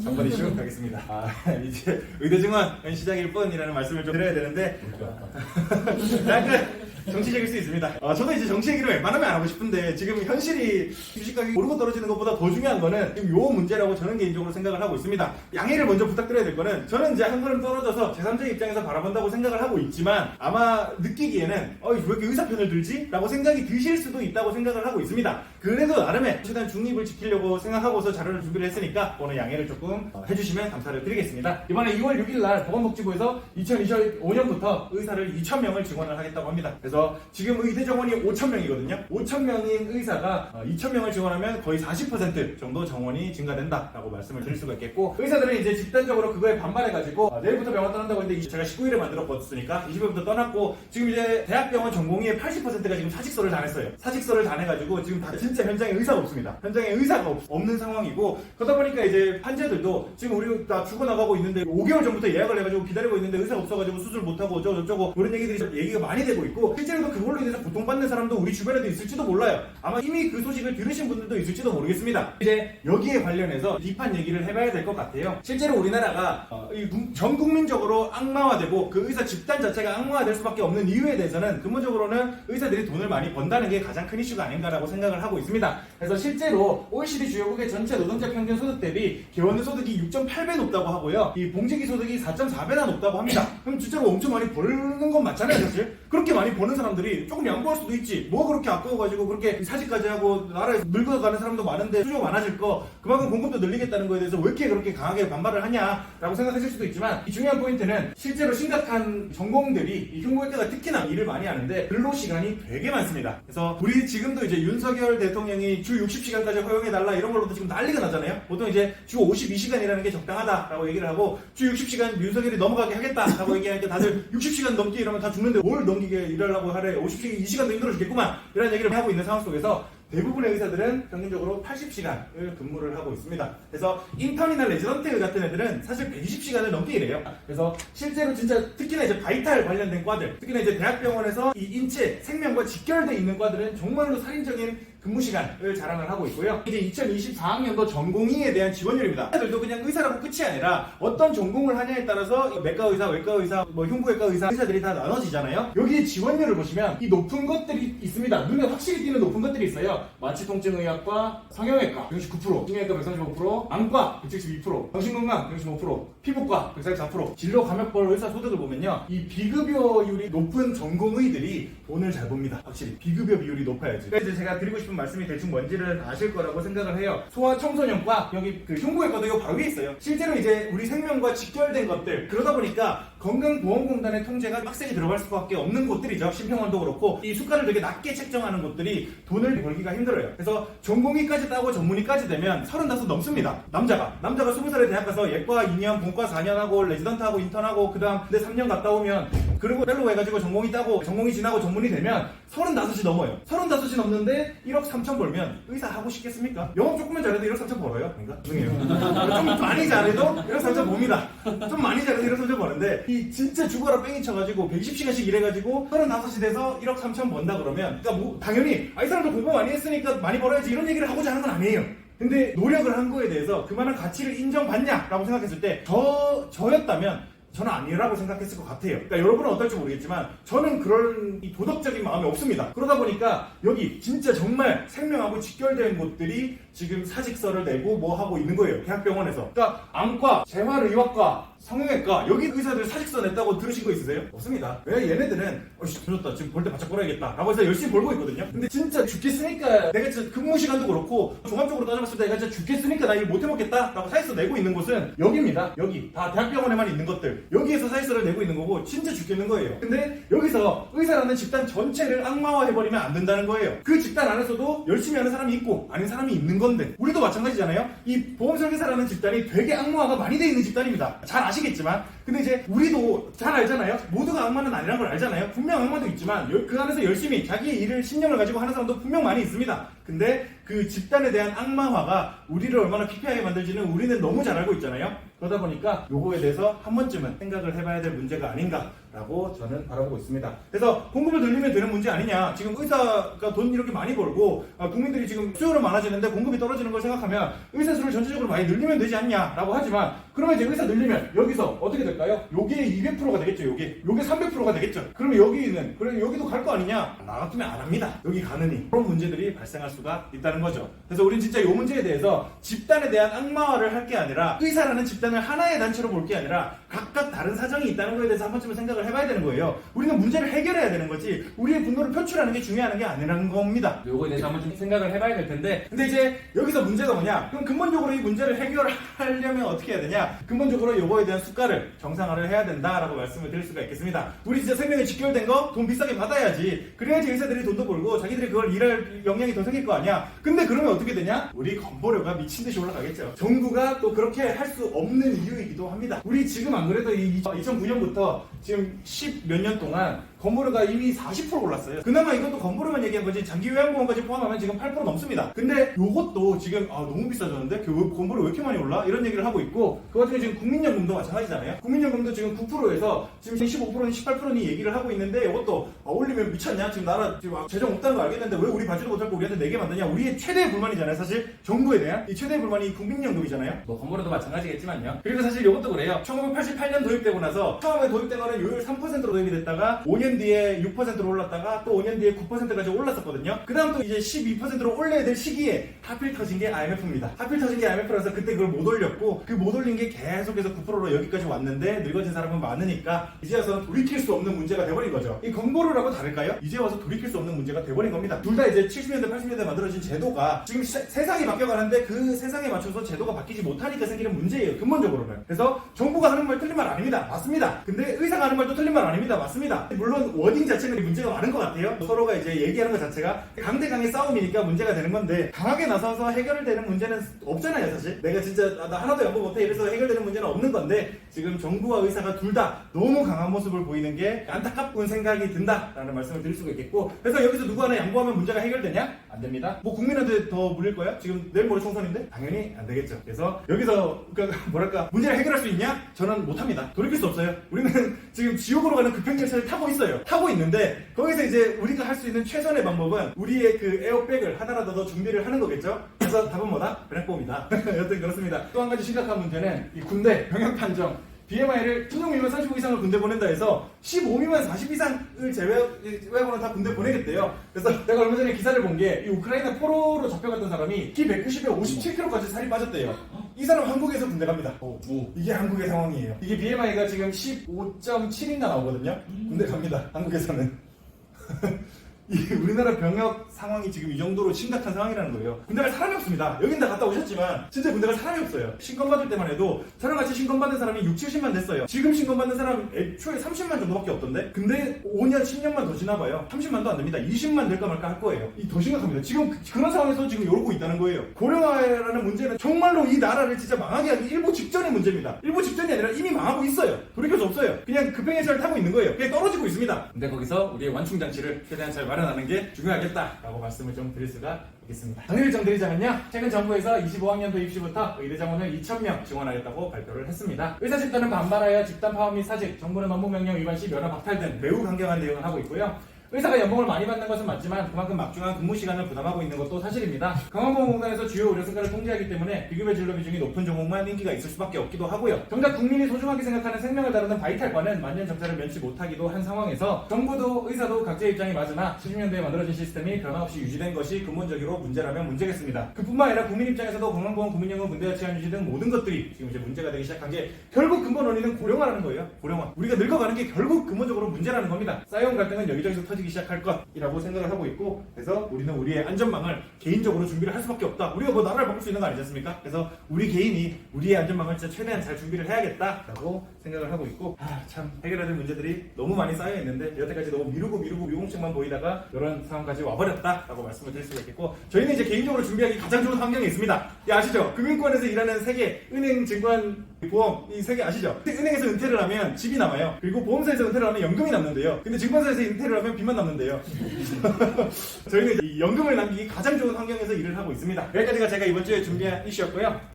잠깐 이슈 가겠습니다. 이제 의대 증원 시작일 뿐이라는 말씀을 좀 드려야 되는데 약간 정치적일 수 있습니다. 저도 이제 정치 얘기를 웬만하면 안 하고 싶은데 지금 현실이 주식 가격이 오르고 떨어지는 것보다 더 중요한 거는 지금 요 문제라고 저는 개인적으로 생각을 하고 있습니다. 양해를 먼저 부탁드려야 될 거는 저는 이제 한 걸음 떨어져서 제3자 입장에서 바라본다고 생각을 하고 있지만 아마 느끼기에는 왜 이렇게 의사 편을 들지? 라고 생각이 드실 수도 있다고 생각을 하고 있습니다. 그래도 나름의 최대한 중립을 지키려고 생각하고서 자료를 준비를 했으니까 오늘 양해를 조금 해주시면 감사를 드리겠습니다. 이번에 2월 6일날 보건복지부에서 2025년부터 의사를 2,000명을 증원을 하겠다고 합니다. 그래서 지금 의대 정원이 5,000명이거든요. 5,000명인 의사가 2,000명을 증원하면 거의 40% 정도 정원이 증가된다라고 말씀을 드릴 수가 있겠고, 의사들은 이제 집단적으로 그거에 반발해가지고 내일부터 병원 떠난다고 했는데 제가 19일에 만들었으니까 20일부터 떠났고, 지금 이제 대학병원 전공의의 80%가 지금 사직서를 다 냈어요. 사직서를 다 내가지고 지금 다 진짜 현장에 의사가 없습니다. 현장에 의사가 없는 상황이고, 그러다 보니까 이제 환자들도 지금 우리 다 죽어나가고 있는데 5개월 전부터 예약을 해가지고 기다리고 있는데 의사가 없어가지고 수술 못하고 어쩌고 그런 얘기가 많이 되고 있고, 실제로도 그걸로 인해서 고통받는 사람도 우리 주변에도 있을지도 몰라요. 아마 이미 그 소식을 들으신 분들도 있을지도 모르겠습니다. 이제 여기에 관련해서 비판 얘기를 해봐야 될 것 같아요. 실제로 우리나라가 전 국민적으로 악마화되고 그 의사 집단 자체가 악마화될 수밖에 없는 이유에 대해서는 근본적으로는 의사들이 돈을 많이 번다는 게 가장 큰 이슈가 아닌가라고 생각을 하고 있습니다. 그래서 실제로 OECD 주요국의 전체 노동자 평균 소득 대비 개원 소득이 6.8배 높다고 하고요. 이 봉지기 소득이 4.4배나 높다고 합니다. 그럼 진짜로 엄청 많이 버는 건 맞잖아요, 사실. 그렇게 많이 버는 사람들이 조금 양보할 수도 있지. 뭐 그렇게 아까워가지고 그렇게 사직까지 하고 나라에서 늙어가는 사람도 많은데 수요가 많아질 거, 그만큼 공급도 늘리겠다는 거에 대해서 왜 이렇게 그렇게 강하게 반발을 하냐라고 생각하실 수도 있지만, 이 중요한 포인트는 실제로 심각한 전공들이 이 흉부외과가 특히나 일을 많이 하는데 근로시간이 되게 많습니다. 그래서 우리 지금도 이제 윤석열 대통령이 주 60시간까지 허용해달라 이런 걸로도 지금 난리가 나잖아요. 보통 이제 주 52시간이라는 게 적당하다라고 얘기를 하고, 주 60시간 윤석열이 넘어가게 하겠다라고 얘기하니까 다들 60시간 넘기 이러면 다 죽는데 뭘 넘기게 일하려고 하래. 52시간도 힘들어 죽겠구만 이런 얘기를 하고 있는 상황 속에서 대부분의 의사들은 평균적으로 80시간을 근무를 하고 있습니다. 그래서 인턴이나 레지던트 같은 애들은 사실 120시간을 넘게 일해요. 그래서 실제로 진짜 특히나 이제 바이탈 관련된 과들, 특히나 이제 대학병원에서 이 인체, 생명과 직결되어 있는 과들은 정말로 살인적인 근무 시간을 자랑을 하고 있고요. 이제 2024학년도 전공의에 대한 지원율입니다. 애들도 그냥 의사라고 끝이 아니라 어떤 전공을 하냐에 따라서 내과 의사, 외과 의사, 흉부외과 의사들이 다 나눠지잖아요. 여기 지원율을 보시면 이 높은 것들이 있습니다. 눈에 확실히 띄는 높은 것들이 있어요. 마취통증의학과, 성형외과 169%, 신경외과 135%, 안과 172%, 정신건강 165%, 피부과 144%. 진로감염벌 의사 소득을 보면요, 이 비급여율이 높은 전공의들이 돈을 잘 봅니다. 확실히 비급여 비율이 높아야지. 그래서 이제 제가 드리고 싶은 말씀이 대충 뭔지를 아실 거라고 생각을 해요. 소아청소년과 여기 그 흉부외과도 이거 바로 위에 있어요. 실제로 이제 우리 생명과 직결된 것들, 그러다 보니까 건강보험공단의 통제가 빡세게 들어갈 수밖에 없는 곳들이죠. 심평원도 그렇고 이 수가를 되게 낮게 책정하는 곳들이 돈을 벌기가 힘들어요. 그래서 전공의까지 따고 전문의까지 되면 35 넘습니다. 남자가 20살에 대학 가서 예과 2년, 본과 4년 하고 레지던트 하고 인턴하고 그다음 근데 3년 갔다 오면, 그리고 펠로우 해가지고 전공의 따고 전공의 지나고 전문의 되면 35이 넘어요. 35이 넘는데 1억 3천 벌면 의사 하고 싶겠습니까? 영업 조금만 잘해도 1억 3천 벌어요. 그러니까 죄송해요. 좀 많이 잘해도 1억 3천 봅니다. 좀 많이 잘해도 1억 3천 버는데, 이 진짜 죽어라 뺑이 쳐가지고 120시간씩 일해가지고 35이 돼서 1억 3천 번다 그러면, 그러니까 뭐 당연히 이 사람도 공부 많이 했으니까 많이 벌어야지 이런 얘기를 하고자 하는 건 아니에요. 근데 노력을 한 거에 대해서 그만한 가치를 인정받냐라고 생각했을 때 저였다면 저는 아니라고 생각했을 것 같아요. 그러니까 여러분은 어떨지 모르겠지만 저는 그런 이 도덕적인 마음이 없습니다. 그러다 보니까 여기 진짜 정말 생명하고 직결된 곳들이 지금 사직서를 내고 뭐 하고 있는 거예요. 대학병원에서. 그러니까 안과, 재활의학과, 성형외과 여기 의사들 사직서 냈다고 들으신 거 있으세요? 없습니다. 왜? 얘네들은 좋다, 지금 벌 때 바짝 벌어야겠다 라고 해서 열심히 벌고 있거든요. 근데 진짜 죽겠으니까, 내가 진짜 근무 시간도 그렇고 종합적으로 따져봤을 때 내가 진짜 죽겠으니까 나 일 못해먹겠다 라고 사직서 내고 있는 곳은 여기입니다. 여기 다 대학병원에만 있는 것들, 여기에서 사직서를 내고 있는 거고 진짜 죽겠는 거예요. 근데 여기서 의사라는 집단 전체를 악마화해버리면 안 된다는 거예요. 그 집단 안에서도 열심히 하는 사람이 있고 아닌 사람이 있는 건데, 우리도 마찬가지잖아요. 이 보험설계사라는 집단이 되게 악마화가 많이 돼 있는 집단입니다. 잘 아시겠지만. 근데 이제 우리도 잘 알잖아요. 모두가 악마는 아니란 걸 알잖아요. 분명 악마도 있지만 그 안에서 열심히 자기의 일을 신념을 가지고 하는 사람도 분명 많이 있습니다. 근데 그 집단에 대한 악마화가 우리를 얼마나 피폐하게 만들지는 우리는 너무 잘 알고 있잖아요. 그러다 보니까 요거에 대해서 한 번쯤은 생각을 해봐야 될 문제가 아닌가라고 저는 바라보고 있습니다. 그래서 공급을 늘리면 되는 문제 아니냐. 지금 의사가 돈 이렇게 많이 벌고 국민들이 지금 수요는 많아지는데 공급이 떨어지는 걸 생각하면 의사 수를 전체적으로 많이 늘리면 되지 않냐라고 하지만, 그러면 이제 의사 늘리면 여기서 어떻게 될까요? 요게 200%가 되겠죠. 요게 300%가 되겠죠. 그러면 여기는 그럼 여기도 갈 거 아니냐? 나 같으면 안 합니다. 여기 가느니 그런 문제들이 발생할 수가 있다는 거죠. 그래서 우린 진짜 이 문제에 대해서 집단에 대한 악마화를 할 게 아니라, 의사라는 집단을 하나의 단체로 볼 게 아니라 각각 다른 사정이 있다는 거에 대해서 한 번쯤은 생각을 해봐야 되는 거예요. 우리는 문제를 해결해야 되는 거지 우리의 분노를 표출하는 게 중요한 게 아니라는 겁니다. 요거에 대해서 한 번쯤 생각을 해봐야 될 텐데, 근데 이제 여기서 문제가 뭐냐? 그럼 근본적으로 이 문제를 해결하려면 어떻게 해야 되냐? 근본적으로 요거에 대한 수가를 정상화를 해야 된다라고 말씀을 드릴 수가 있겠습니다. 우리 진짜 생명이 직결된 거 돈 비싸게 받아야지. 그래야지 의사들이 돈도 벌고 자기들이 그걸 일할 역량이 더 생길 거 아니야. 근데 그러면 어떻게 되냐? 우리 건보료가 미친 듯이 올라가겠죠. 정부가 또 그렇게 할 수 없는 이유이기도 합니다. 우리 지금 안 그래도 2009년부터 지금 10 몇 년 동안 건보료가 이미 40% 올랐어요. 그나마 이것도 건보료만 얘기한 거지 장기 요양보험까지 포함하면 지금 8% 넘습니다. 근데 요것도 지금 너무 비싸졌는데 건보료 왜 이렇게 많이 올라? 이런 얘기를 하고 있고, 그 와중에 지금 국민연금도 마찬가지잖아요. 국민연금도 지금 9%에서 지금 15%니 18%니 얘기를 하고 있는데, 이것도 올리면 미쳤냐? 지금 나라 지금 재정 없다는 거 알겠는데 왜 우리 받지도 못하고 우리한테 내게 만드냐? 우리의 최대 불만이잖아요. 사실 정부에 대한 이 최대 불만이 국민연금이잖아요. 뭐 건보료도 마찬가지겠지만요. 그리고 사실 이것도 그래요. 1988년 도입되고 나서 처음에 도입된 거는 요율 3%로 도입이 됐다가 5년 뒤에 6%로 올랐다가 또 5년 뒤에 9%까지 올랐었거든요. 그 다음 또 이제 12%로 올려야 될 시기에 하필 터진 게 IMF입니다. 하필 터진 게 IMF라서 그때 그걸 못 올렸고, 그 못 올린 게 계속해서 9%로 여기까지 왔는데, 늙어진 사람은 많으니까 이제 와서는 돌이킬 수 없는 문제가 돼버린 거죠. 이 건보료라고 다를까요? 이제 와서 돌이킬 수 없는 문제가 돼버린 겁니다. 둘 다 이제 70년대 80년대 만들어진 제도가 지금 세상이 바뀌어가는데 그 세상에 맞춰서 제도가 바뀌지 못하니까 생기는 문제예요. 근본적으로는. 그래서 정부가 하는 말 틀린 말 아닙니다. 맞습니다. 근데 의사가 하는 말도 틀린 말 아닙니다. 맞습니다. 물론 워딩 자체는 문제가 많은 것 같아요. 서로가 이제 얘기하는 것 자체가 강대강의 싸움이니까 문제가 되는 건데, 강하게 나서서 해결되는 문제는 없잖아요. 사실 내가 진짜 나 하나도 연구 못해 이래서 해결되는 문제는 없는 건데, 지금 정부와 의사가 둘 다 너무 강한 모습을 보이는 게 안타깝군 생각이 든다라는 말씀을 드릴 수가 있겠고, 그래서 여기서 누구 하나 양보하면 문제가 해결되냐? 안 됩니다. 뭐 국민한테 더 물릴 거야? 지금 내일 모레 총선인데? 당연히 안 되겠죠. 그래서 여기서 뭐랄까 문제를 해결할 수 있냐? 저는 못합니다. 돌이킬 수 없어요. 우리는 지금 지옥으로 가는 급행열차를 타고 있어요. 타고 있는데, 거기서 이제 우리가 할 수 있는 최선의 방법은 우리의 그 에어백을 하나라도 더 준비를 하는 거겠죠. 그래서 답은 뭐다? 그냥봅니다. 여튼 그렇습니다. 또 한 가지 심각한 문제는 이 군대 병역 판정. BMI를 16 미만 35 이상을 군대 보낸다 해서 15 미만 40 이상을 제외하고는 다 군대 보내겠대요. 그래서 내가 얼마 전에 기사를 본 게, 이 우크라이나 포로로 잡혀갔던 사람이 키 190에 57kg까지 살이 빠졌대요. 이 사람 한국에서 군대 갑니다. 이게 한국의 상황이에요. 이게 BMI가 지금 15.7인가 나오거든요. 군대 갑니다. 한국에서는. 우리나라 병역 상황이 지금 이 정도로 심각한 상황이라는 거예요. 군대 갈 사람이 없습니다. 여긴 다 갔다 오셨지만 진짜 군대 갈 사람이 없어요. 신검 받을 때만 해도 저랑 같이 신검 받은 사람이 6, 70만 됐어요. 지금 신검 받는 사람 애초에 30만 정도밖에 없던데, 근데 5년, 10년만 더 지나봐요. 30만도 안 됩니다. 20만 될까 말까 할 거예요. 이 더 심각합니다. 지금 그런 상황에서 지금 이러고 있다는 거예요. 고령화라는 문제는 정말로 이 나라를 진짜 망하게 하기 일보 직전의 문제입니다. 일보 직전이 아니라 이미 망하고 있어요. 돌이킬 수 없어요. 그냥 급행열차를 타고 있는 거예요. 그냥 떨어지고 있습니다. 근데 거기서 우리의 완충장치를 최대한 잘 마련하는 게 중요하겠다라고 말씀을 좀 드릴 수가 있겠습니다. 당일 정 드리자면요, 최근 정부에서 25학년도 입시부터 의대 정원을 2,000명 지원하겠다고 발표를 했습니다. 의사 집단은 반발하여 집단 파업 및 사직, 정부는 업무명령 위반 시 면허 박탈 등 매우 강경한 내용을 하고 있고요. 의사가 연봉을 많이 받는 것은 맞지만 그만큼 막중한 근무 시간을 부담하고 있는 것도 사실입니다. 건강보험공단에서 주요 의료성과를 통제하기 때문에 비급여 진료 비중이 높은 종목만 인기가 있을 수밖에 없기도 하고요. 정작 국민이 소중하게 생각하는 생명을 다루는 바이탈과는 만년 적자를 면치 못하기도 한 상황에서 정부도 의사도 각자의 입장이 맞으나 70년대에 만들어진 시스템이 변함없이 유지된 것이 근본적으로 문제라면 문제겠습니다. 그뿐만 아니라 국민 입장에서도 건강보험, 국민연금, 군대와 치안 유지 등 모든 것들이 지금 이제 문제가 되기 시작한 게 결국 근본 원인은 고령화라는 거예요. 고령화. 우리가 늙어가는 게 결국 근본적으로 문제라는 겁니다. 쌓여온 갈등은 여기저기서 터지기 시작할 것이라고 생각을 하고 있고, 그래서 우리는 우리의 안전망을 개인적으로 준비를 할 수밖에 없다. 우리가 뭐 나라를 바꿀 수 있는 거 아니지 않습니까? 그래서 우리 개인이 우리의 안전망을 진짜 최대한 잘 준비를 해야겠다라고 생각을 하고 있고, 참 해결해야 될 문제들이 너무 많이 쌓여 있는데 여태까지 너무 미루고 미공책만 보이다가 이런 상황까지 와버렸다라고 말씀을 드릴 수가 있겠고, 저희는 이제 개인적으로 준비하기 가장 좋은 환경에 있습니다. 아시죠? 금융권에서 일하는 세계, 은행, 증권, 보험 이 세 개 아시죠? 은행에서 은퇴를 하면 집이 남아요. 그리고 보험사에서 은퇴를 하면 연금이 남는데요. 근데 증권사에서 은퇴를 하면 빚만 남는데요. 저희는 이 연금을 남기기 가장 좋은 환경에서 일을 하고 있습니다. 여기까지가 제가 이번 주에 준비한 이슈였고요.